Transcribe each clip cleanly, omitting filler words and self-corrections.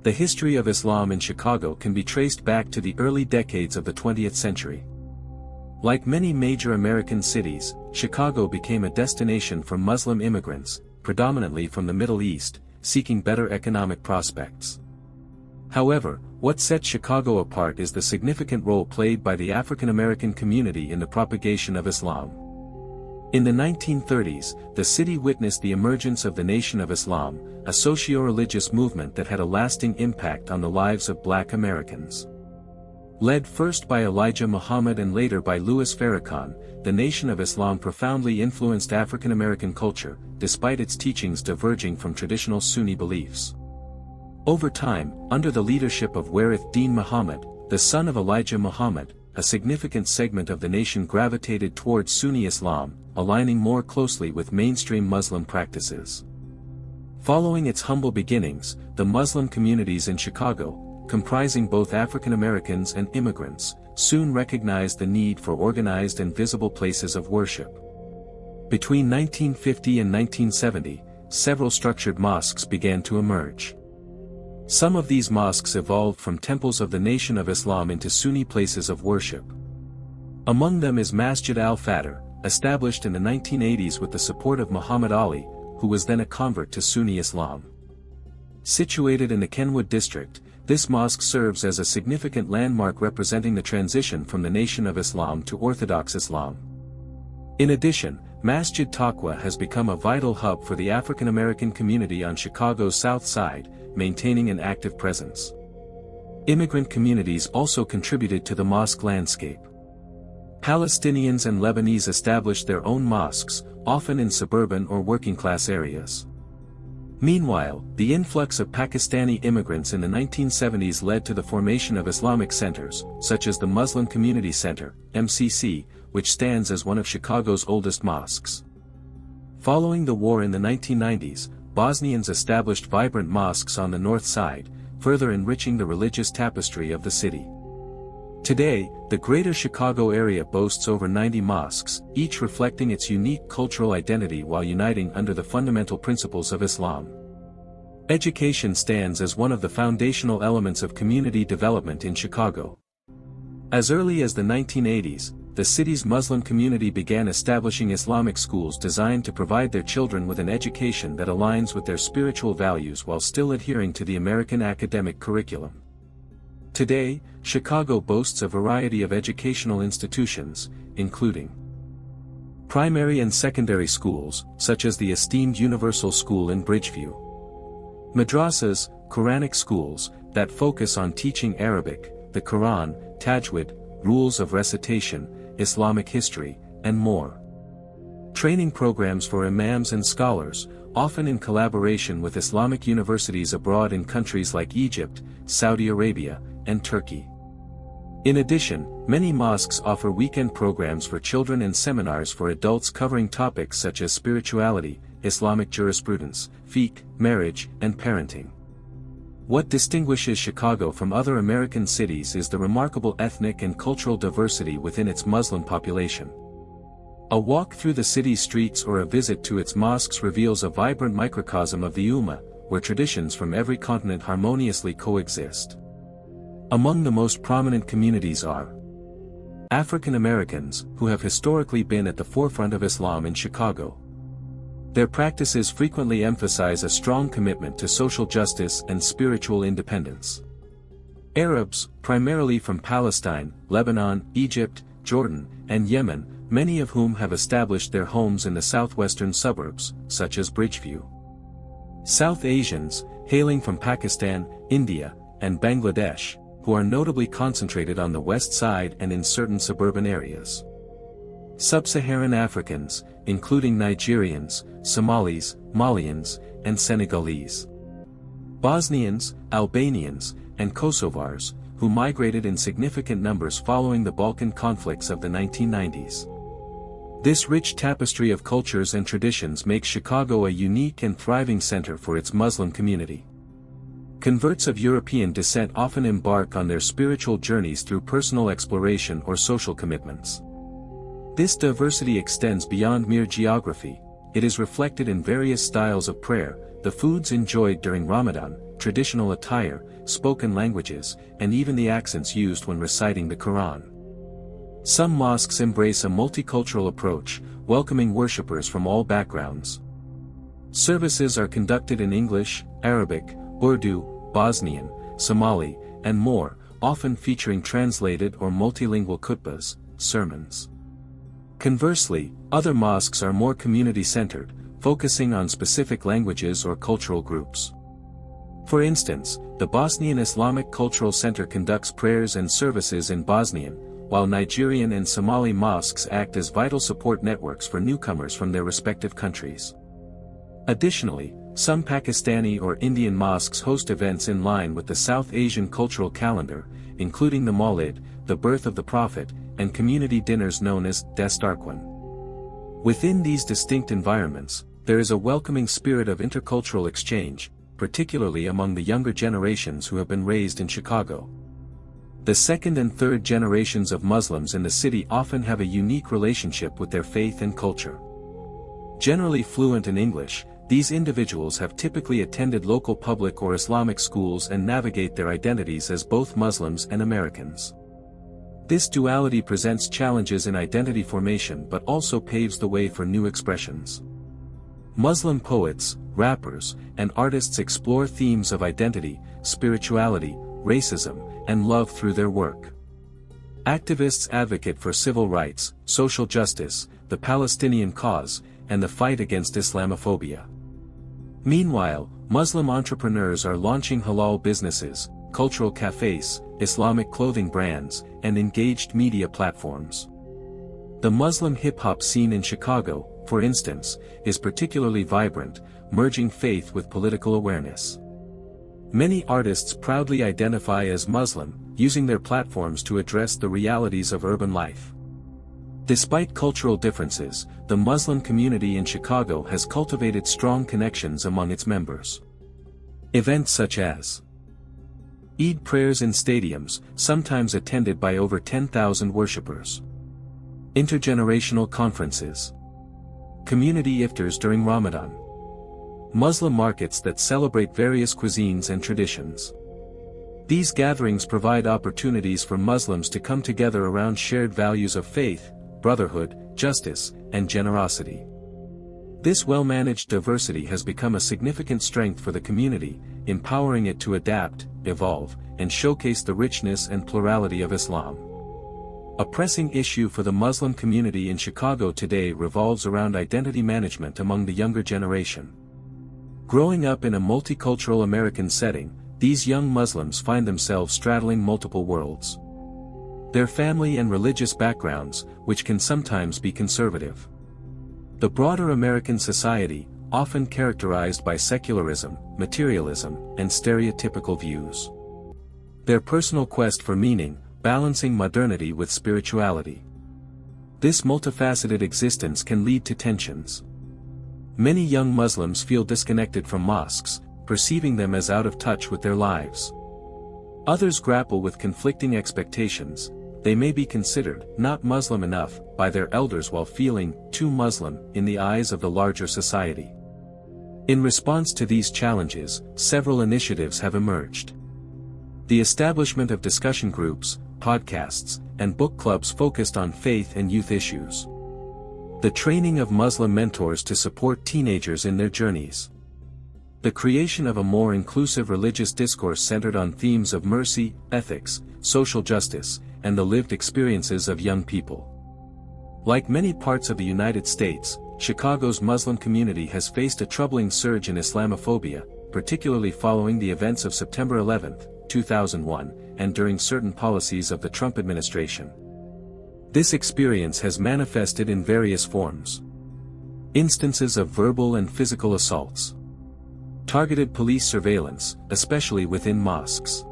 The history of Islam in Chicago can be traced back to the early decades of the 20th century. Like many major American cities, Chicago became a destination for Muslim immigrants, predominantly from the Middle East, seeking better economic prospects. However, what sets Chicago apart is the significant role played by the African American community in the propagation of Islam. In the 1930s, the city witnessed the emergence of the Nation of Islam, a socio-religious movement that had a lasting impact on the lives of Black Americans. Led first by Elijah Muhammad and later by Louis Farrakhan, the Nation of Islam profoundly influenced African American culture, despite its teachings diverging from traditional Sunni beliefs. Over time, under the leadership of Warith Deen Muhammad, the son of Elijah Muhammad, a significant segment of the nation gravitated towards Sunni Islam, aligning more closely with mainstream Muslim practices. Following its humble beginnings, the Muslim communities in Chicago, comprising both African Americans and immigrants, soon recognized the need for organized and visible places of worship. Between 1950 and 1970, several structured mosques began to emerge. Some of these mosques evolved from temples of the Nation of Islam into Sunni places of worship. Among them is Masjid al-Fadr, established in the 1980s with the support of Muhammad Ali, who was then a convert to Sunni Islam. Situated in the Kenwood district, this mosque serves as a significant landmark representing the transition from the Nation of Islam to Orthodox Islam. In addition, Masjid Taqwa has become a vital hub for the African American community on Chicago's South Side, maintaining an active presence. Immigrant communities also contributed to the mosque landscape. Palestinians and Lebanese established their own mosques, often in suburban or working-class areas. Meanwhile, the influx of Pakistani immigrants in the 1970s led to the formation of Islamic centers, such as the Muslim Community Center, MCC, which stands as one of Chicago's oldest mosques. Following the war in the 1990s, Bosnians established vibrant mosques on the north side, further enriching the religious tapestry of the city. Today, the greater Chicago area boasts over 90 mosques, each reflecting its unique cultural identity while uniting under the fundamental principles of Islam. Education stands as one of the foundational elements of community development in Chicago. As early as the 1980s, the city's Muslim community began establishing Islamic schools designed to provide their children with an education that aligns with their spiritual values while still adhering to the American academic curriculum. Today, Chicago boasts a variety of educational institutions, including primary and secondary schools, such as the esteemed Universal School in Bridgeview, madrasas, Quranic schools, that focus on teaching Arabic, the Quran, tajwid, rules of recitation, Islamic history, and more. Training programs for imams and scholars, often in collaboration with Islamic universities abroad in countries like Egypt, Saudi Arabia, and Turkey. In addition, many mosques offer weekend programs for children and seminars for adults covering topics such as spirituality, Islamic jurisprudence, fiqh, marriage, and parenting. What distinguishes Chicago from other American cities is the remarkable ethnic and cultural diversity within its Muslim population. A walk through the city's streets or a visit to its mosques reveals a vibrant microcosm of the Ummah, where traditions from every continent harmoniously coexist. Among the most prominent communities are African Americans, who have historically been at the forefront of Islam in Chicago. Their practices frequently emphasize a strong commitment to social justice and spiritual independence. Arabs, primarily from Palestine, Lebanon, Egypt, Jordan, and Yemen, many of whom have established their homes in the southwestern suburbs, such as Bridgeview. South Asians, hailing from Pakistan, India, and Bangladesh, who are notably concentrated on the west side and in certain suburban areas. Sub-Saharan Africans, including Nigerians, Somalis, Malians, and Senegalese. Bosnians, Albanians, and Kosovars, who migrated in significant numbers following the Balkan conflicts of the 1990s. This rich tapestry of cultures and traditions makes Chicago a unique and thriving center for its Muslim community. Converts of European descent often embark on their spiritual journeys through personal exploration or social commitments. This diversity extends beyond mere geography. It is reflected in various styles of prayer, the foods enjoyed during Ramadan, traditional attire, spoken languages, and even the accents used when reciting the Quran. Some mosques embrace a multicultural approach, welcoming worshippers from all backgrounds. Services are conducted in English, Arabic, Urdu, Bosnian, Somali, and more, often featuring translated or multilingual khutbahs, sermons. Conversely, other mosques are more community-centered, focusing on specific languages or cultural groups. For instance, the Bosnian Islamic Cultural Center conducts prayers and services in Bosnian, while Nigerian and Somali mosques act as vital support networks for newcomers from their respective countries. Additionally, some Pakistani or Indian mosques host events in line with the South Asian cultural calendar, including the Mawlid, the birth of the Prophet, and community dinners known as Dastarkwan. Within these distinct environments, there is a welcoming spirit of intercultural exchange, particularly among the younger generations who have been raised in Chicago. The second and third generations of Muslims in the city often have a unique relationship with their faith and culture. Generally fluent in English, these individuals have typically attended local public or Islamic schools and navigate their identities as both Muslims and Americans. This duality presents challenges in identity formation but also paves the way for new expressions. Muslim poets, rappers, and artists explore themes of identity, spirituality, racism, and love through their work. Activists advocate for civil rights, social justice, the Palestinian cause, and the fight against Islamophobia. Meanwhile, Muslim entrepreneurs are launching halal businesses, cultural cafes, Islamic clothing brands, and engaged media platforms. The Muslim hip-hop scene in Chicago, for instance, is particularly vibrant, merging faith with political awareness. Many artists proudly identify as Muslim, using their platforms to address the realities of urban life. Despite cultural differences, the Muslim community in Chicago has cultivated strong connections among its members. Events such as Eid prayers in stadiums, sometimes attended by over 10,000 worshippers. Intergenerational conferences. Community iftars during Ramadan. Muslim markets that celebrate various cuisines and traditions. These gatherings provide opportunities for Muslims to come together around shared values of faith, brotherhood, justice, and generosity. This well-managed diversity has become a significant strength for the community, empowering it to adapt, evolve, and showcase the richness and plurality of Islam. A pressing issue for the Muslim community in Chicago today revolves around identity management among the younger generation. Growing up in a multicultural American setting, these young Muslims find themselves straddling multiple worlds. Their family and religious backgrounds, which can sometimes be conservative. The broader American society, often characterized by secularism, materialism, and stereotypical views. Their personal quest for meaning, balancing modernity with spirituality. This multifaceted existence can lead to tensions. Many young Muslims feel disconnected from mosques, perceiving them as out of touch with their lives. Others grapple with conflicting expectations. They may be considered not Muslim enough by their elders while feeling too Muslim in the eyes of the larger society. In response to these challenges, several initiatives have emerged. The establishment of discussion groups, podcasts, and book clubs focused on faith and youth issues. The training of Muslim mentors to support teenagers in their journeys. The creation of a more inclusive religious discourse centered on themes of mercy, ethics, social justice, and the lived experiences of young people. Like many parts of the United States, Chicago's Muslim community has faced a troubling surge in Islamophobia, particularly following the events of September 11, 2001, and during certain policies of the Trump administration. This experience has manifested in various forms. Instances of verbal and physical assaults. Targeted police surveillance, especially within mosques.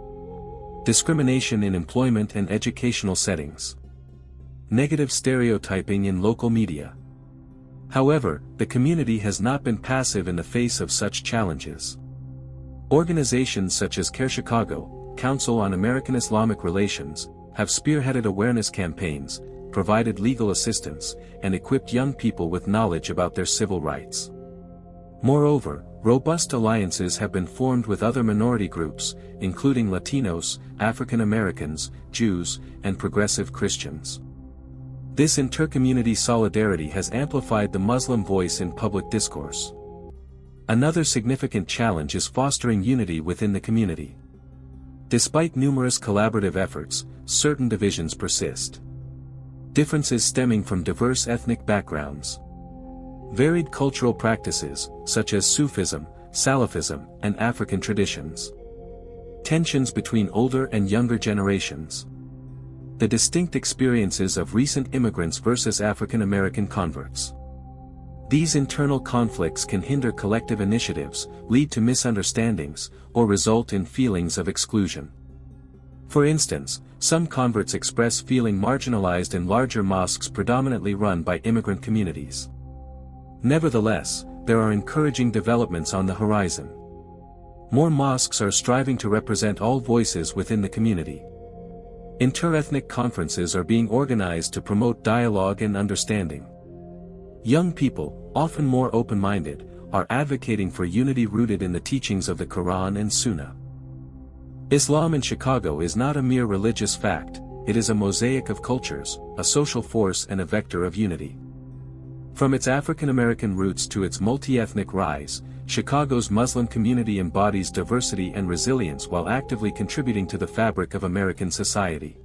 Discrimination in employment and educational settings. Negative stereotyping in local media. However, the community has not been passive in the face of such challenges. Organizations such as CARE Chicago, Council on American Islamic Relations, have spearheaded awareness campaigns, provided legal assistance, and equipped young people with knowledge about their civil rights. Moreover, Robust alliances have been formed with other minority groups, including Latinos, African Americans, Jews, and progressive Christians. This intercommunity solidarity has amplified the Muslim voice in public discourse. Another significant challenge is fostering unity within the community. Despite numerous collaborative efforts, certain divisions persist. Differences stemming from diverse ethnic backgrounds. Varied cultural practices, such as Sufism, Salafism, and African traditions. Tensions between older and younger generations. The distinct experiences of recent immigrants versus African American converts. These internal conflicts can hinder collective initiatives, lead to misunderstandings, or result in feelings of exclusion. For instance, some converts express feeling marginalized in larger mosques predominantly run by immigrant communities. Nevertheless, there are encouraging developments on the horizon. More mosques are striving to represent all voices within the community. Interethnic conferences are being organized to promote dialogue and understanding. Young people, often more open-minded, are advocating for unity rooted in the teachings of the Quran and Sunnah. Islam in Chicago is not a mere religious fact, it is a mosaic of cultures, a social force and a vector of unity. From its African American roots to its multi-ethnic rise, Chicago's Muslim community embodies diversity and resilience while actively contributing to the fabric of American society.